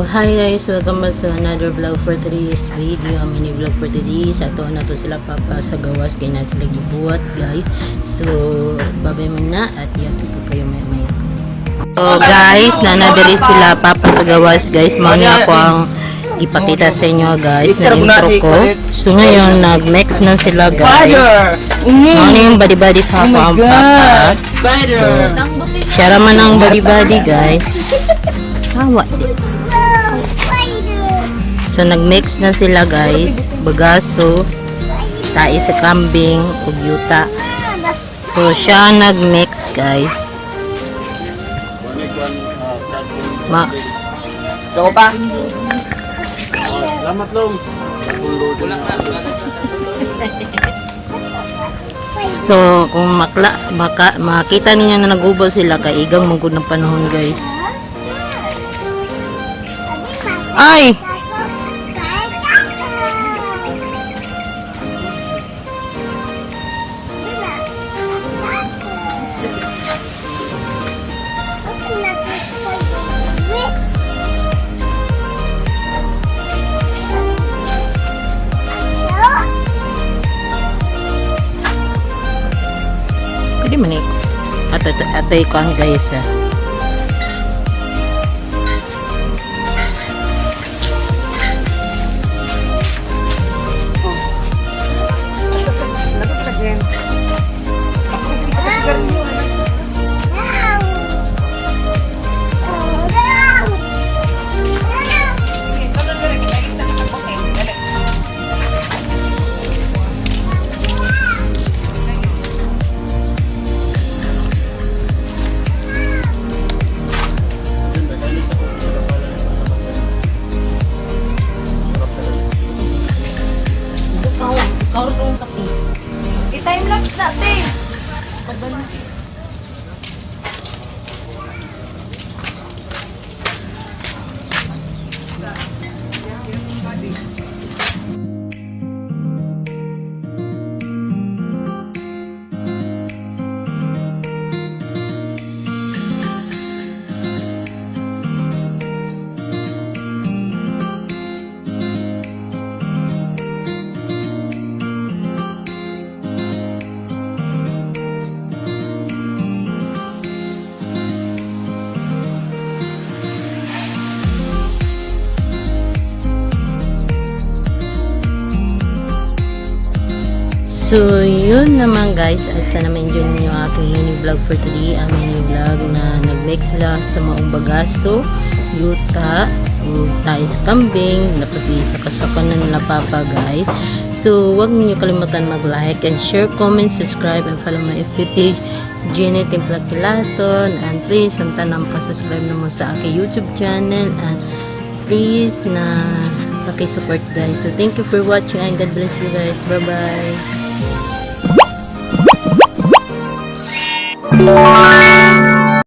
hi guys, welcome back sa another vlog for today's video. Mini vlog for today. Sa to na to sila papa sa gawas, kaya na sila gibuhat guys. So, babay muna at iatid ko kayo maya. So guys, nanadali sila papa sa gawas guys. Mao na ako ang ipakita sa inyo guys na intro ko. So ngayon, nag-mix na sila guys. Mao na yung body-body sa ako ang papa. So, siya raman ang body-body guys. Hawa. So nagmix na sila guys, bagaso, tae sa kambing ug yuta. So siya nagmix guys. Sako pa. Salamat long. So kung makita ninyo na nagubol sila kay igang mugod ng panahon guys. Ay! Pwede man eh. Atoy ko ang guys ah. I-timelapse natin. So, yun naman guys, at sana ma-enjoy ninyo ang aking mini vlog for today. Ang mini vlog na nag-mix sila sa maong bagaso, yuta, tayo sa kambing, napasi sa kasakan na nila papa guys. So, huwag ninyo kalimutan mag-like and share, comment, subscribe, and follow my FB page, Jenny Timpla Kilaton. And please, samtanang pa-subscribe naman sa aking YouTube channel. And please na paki-support guys. So, thank you for watching and God bless you guys. Bye-bye.